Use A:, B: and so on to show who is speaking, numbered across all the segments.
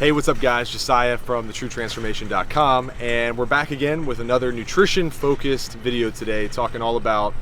A: Hey, what's up guys? Josiah from thetruetransformation.com, and we're back again with another nutrition-focused video today talking all about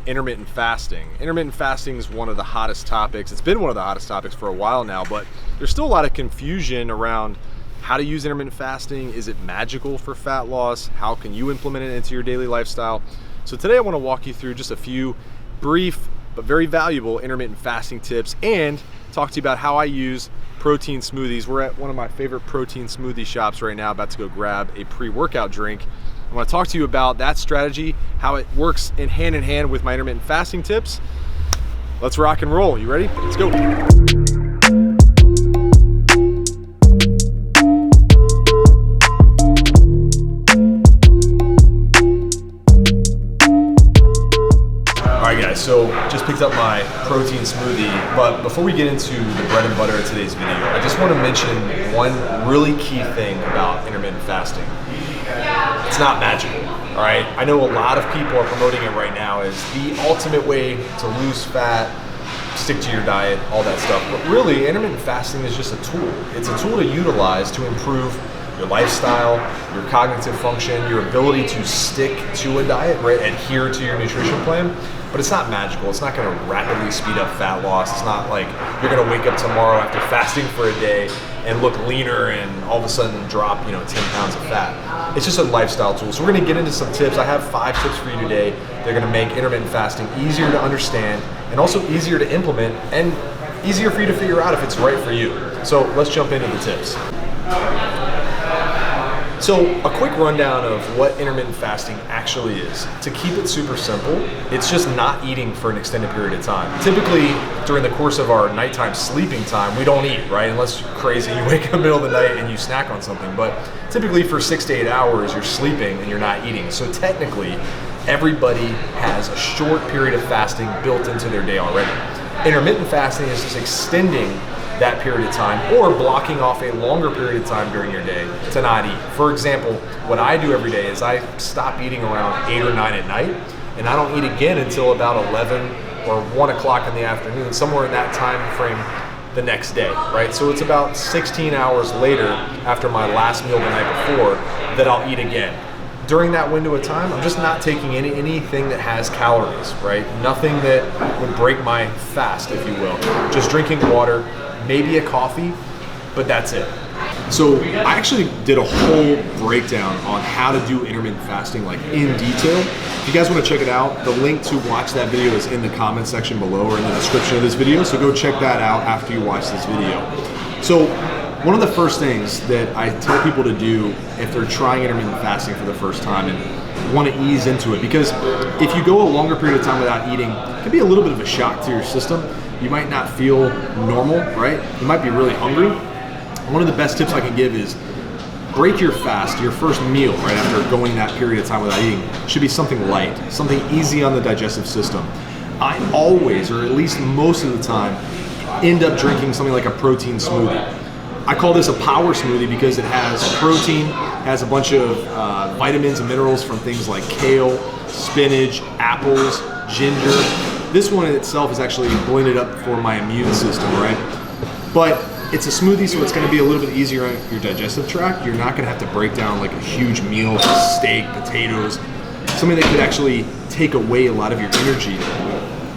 A: intermittent fasting. Intermittent fasting is one of the hottest topics. It's been one of the hottest topics for a while now, but there's still a lot of confusion around how to use intermittent fasting. Is it magical for fat loss? How can you implement it into your daily lifestyle? So today I want to walk you through just a few brief but very valuable intermittent fasting tips and talk to you about how I use protein smoothies. We're at one of my favorite protein smoothie shops right now, about to go grab a pre-workout drink. I want to talk to you about that strategy, how it works in hand with my intermittent fasting tips. Let's rock and roll. You ready? Let's go. So just picked up my protein smoothie, but before we get into the bread and butter of today's video, I just want to mention one really key thing about intermittent fasting. It's not magical, all right? I know a lot of people are promoting it right now as the ultimate way to lose fat, stick to your diet, all that stuff, but really intermittent fasting is just a tool. It's a tool to utilize to improve your lifestyle, your cognitive function, your ability to stick to a diet, right? Adhere to your nutrition plan. But it's not magical. It's not going to rapidly speed up fat loss. It's not like you're going to wake up tomorrow after fasting for a day and look leaner and all of a sudden drop 10 pounds of fat. It's just a lifestyle tool. So we're going to get into some tips. I have 5 tips for you today. They're going to make intermittent fasting easier to understand and also easier to implement and easier for you to figure out if it's right for you. So let's jump into the tips. So a quick rundown of what intermittent fasting actually is. To keep it super simple, it's just not eating for an extended period of time. Typically, during the course of our nighttime sleeping time, we don't eat, right? Unless you're crazy, you wake up in the middle of the night and you snack on something. But typically for 6 to 8 hours, you're sleeping and you're not eating. So technically, everybody has a short period of fasting built into their day already. Intermittent fasting is just extending that period of time or blocking off a longer period of time during your day to not eat. For example, what I do every day is I stop eating around 8 or 9 at night, and I don't eat again until about 11 or 1 o'clock in the afternoon, somewhere in that time frame the next day, right? So it's about 16 hours later after my last meal the night before that I'll eat again. During that window of time, I'm just not taking anything that has calories, right? Nothing that would break my fast, if you will. Just drinking water, maybe a coffee, but that's it. So I actually did a whole breakdown on how to do intermittent fasting, like in detail. If you guys want to check it out, the link to watch that video is in the comment section below or in the description of this video. So go check that out after you watch this video. So one of the first things that I tell people to do if they're trying intermittent fasting for the first time and want to ease into it, because if you go a longer period of time without eating, it can be a little bit of a shock to your system. You might not feel normal, right? You might be really hungry. One of the best tips I can give is break your fast. Your first meal, right after going that period of time without eating, should be something light, something easy on the digestive system. I always, or at least most of the time, end up drinking something like a protein smoothie. I call this a power smoothie because it has protein, has a bunch of vitamins and minerals from things like kale, spinach, apples, ginger. This one in itself is actually blended up for my immune system, right? But it's a smoothie, so it's going to be a little bit easier on your digestive tract. You're not going to have to break down like a huge meal, steak, potatoes, something that could actually take away a lot of your energy.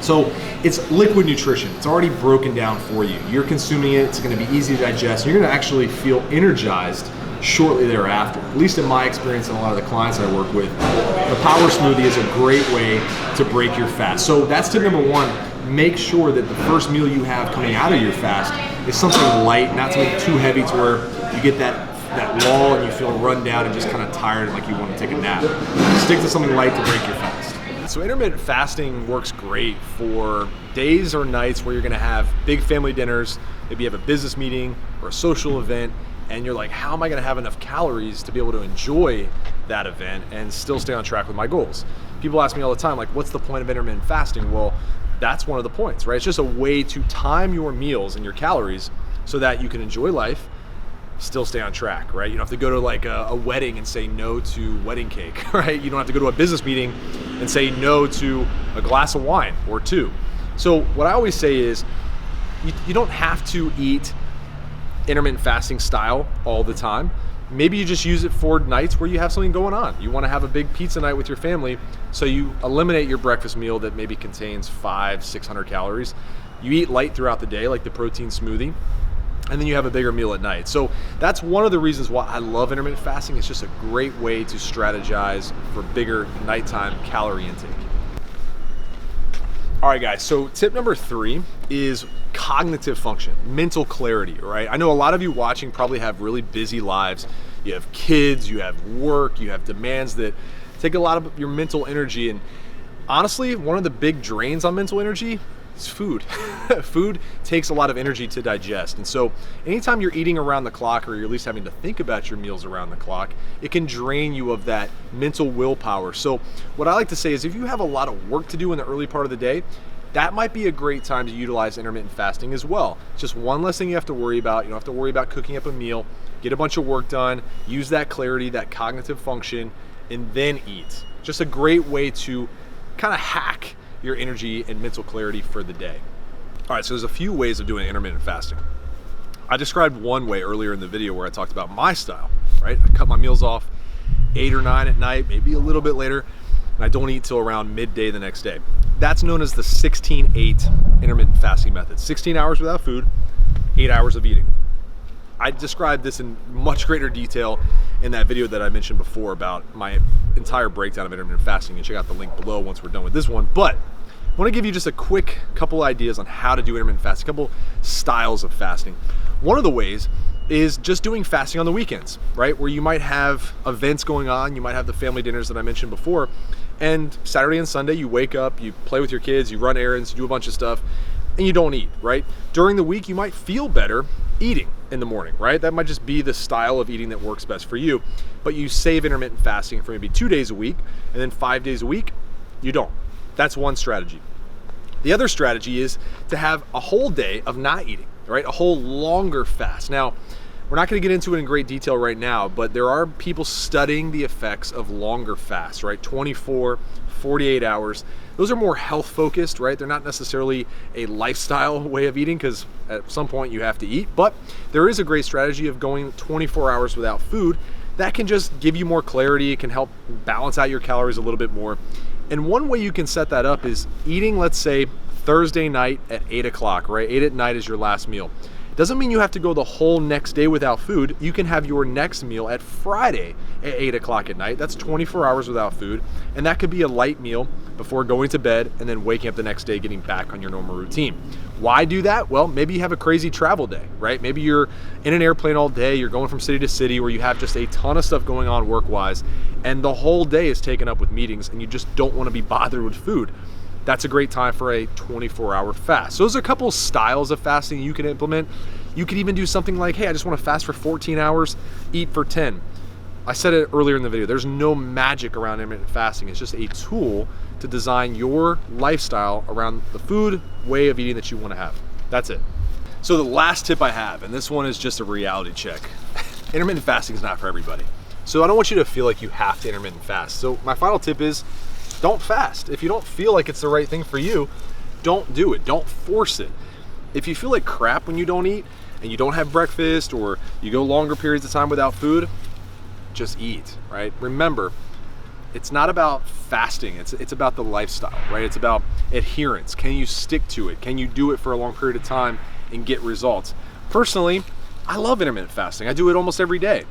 A: So it's liquid nutrition. It's already broken down for you. You're consuming it. It's going to be easy to digest. You're going to actually feel energized shortly thereafter. At least in my experience and a lot of the clients I work with, the power smoothie is a great way to break your fast. So that's tip number 1. Make sure that the first meal you have coming out of your fast is something light, not something too heavy to where you get that lull and you feel run down and just kind of tired and like you want to take a nap. Stick to something light to break your fast. So intermittent fasting works great for days or nights where you're going to have big family dinners, maybe you have a business meeting or a social event, and you're like, how am I going to have enough calories to be able to enjoy that event and still stay on track with my goals? People ask me all the time, like, what's the point of intermittent fasting? Well, that's one of the points, right? It's just a way to time your meals and your calories so that you can enjoy life, still stay on track, right? You don't have to go to like a wedding and say no to wedding cake, right? You don't have to go to a business meeting and say no to a glass of wine or 2. So what I always say is you don't have to eat intermittent fasting style all the time. Maybe you just use it for nights where you have something going on. You want to have a big pizza night with your family, so you eliminate your breakfast meal that maybe contains 500-600 calories. You eat light throughout the day, like the protein smoothie, and then you have a bigger meal at night. So that's one of the reasons why I love intermittent fasting. It's just a great way to strategize for bigger nighttime calorie intake. All right, guys, so tip number 3 is cognitive function, mental clarity, right? I know a lot of you watching probably have really busy lives. You have kids, you have work, you have demands that take a lot of your mental energy. And honestly, one of the big drains on mental energy is food. Food takes a lot of energy to digest. And so anytime you're eating around the clock, or you're at least having to think about your meals around the clock, it can drain you of that mental willpower. So what I like to say is, if you have a lot of work to do in the early part of the day, that might be a great time to utilize intermittent fasting as well. It's just one less thing you have to worry about. You don't have to worry about cooking up a meal, get a bunch of work done, use that clarity, that cognitive function, and then eat. Just a great way to kind of hack your energy and mental clarity for the day. All right, so there's a few ways of doing intermittent fasting. I described one way earlier in the video where I talked about my style, right? I cut my meals off 8 or 9 at night, maybe a little bit later, and I don't eat till around midday the next day. That's known as the 16-8 intermittent fasting method. 16 hours without food, 8 hours of eating. I described this in much greater detail in that video that I mentioned before about my entire breakdown of intermittent fasting. You can check out the link below once we're done with this one. But I want to give you just a quick couple ideas on how to do intermittent fasting, a couple styles of fasting. One of the ways is just doing fasting on the weekends, right? Where you might have events going on, you might have the family dinners that I mentioned before, and Saturday and Sunday you wake up, you play with your kids, you run errands, you do a bunch of stuff, and you don't eat, right? During the week, you might feel better eating in the morning, right? That might just be the style of eating that works best for you, but you save intermittent fasting for maybe 2 days a week, and then 5 days a week, you don't. That's one strategy. The other strategy is to have a whole day of not eating, right? A whole longer fast. Now, we're not going to get into it in great detail right now, but there are people studying the effects of longer fasts, right? 24, 48 hours. Those are more health focused, right? They're not necessarily a lifestyle way of eating, because at some point you have to eat, but there is a great strategy of going 24 hours without food. That can just give you more clarity. It can help balance out your calories a little bit more. And one way you can set that up is eating, let's say, Thursday night at 8 o'clock, right? 8 at night is your last meal. Doesn't mean you have to go the whole next day without food. You can have your next meal at Friday at 8 o'clock at night. That's 24 hours without food. And that could be a light meal before going to bed and then waking up the next day, getting back on your normal routine. Why do that? Well, maybe you have a crazy travel day, right? Maybe you're in an airplane all day, you're going from city to city, where you have just a ton of stuff going on work-wise, and the whole day is taken up with meetings, and you just don't want to be bothered with food. That's a great time for a 24-hour fast. So those are a couple styles of fasting you can implement. You could even do something like, hey, I just want to fast for 14 hours, eat for 10. I said it earlier in the video, there's no magic around intermittent fasting. It's just a tool to design your lifestyle around the food way of eating that you want to have. That's it. So the last tip I have, and this one is just a reality check. Intermittent fasting is not for everybody. So I don't want you to feel like you have to intermittent fast. So my final tip is, don't fast. If you don't feel like it's the right thing for you, don't do it. Don't force it. If you feel like crap when you don't eat and you don't have breakfast, or you go longer periods of time without food, just eat, right? Remember, it's not about fasting. It's about the lifestyle, right? It's about adherence. Can you stick to it? Can you do it for a long period of time and get results? Personally, I love intermittent fasting. I do it almost every day.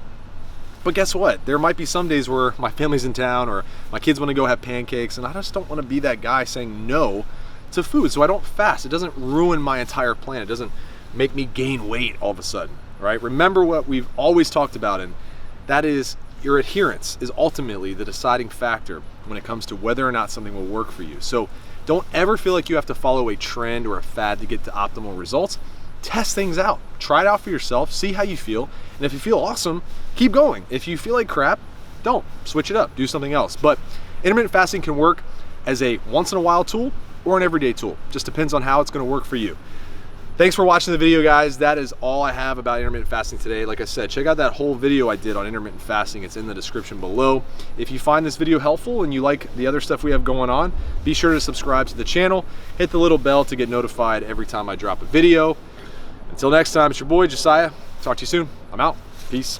A: But guess what? There might be some days where my family's in town, or my kids want to go have pancakes, and I just don't want to be that guy saying no to food. So I don't fast. It doesn't ruin my entire plan. It doesn't make me gain weight all of a sudden, right? Remember what we've always talked about, and that is your adherence is ultimately the deciding factor when it comes to whether or not something will work for you. So don't ever feel like you have to follow a trend or a fad to get to optimal results. Test things out. Try it out for yourself. See how you feel. And if you feel awesome, keep going. If you feel like crap, don't. Switch it up. Do something else. But intermittent fasting can work as a once in a while tool or an everyday tool. Just depends on how it's going to work for you. Thanks for watching the video, guys. That is all I have about intermittent fasting today. Like I said, check out that whole video I did on intermittent fasting. It's in the description below. If you find this video helpful and you like the other stuff we have going on, be sure to subscribe to the channel. Hit the little bell to get notified every time I drop a video. Until next time, it's your boy, Josiah.
B: Talk to you soon. I'm out. Peace.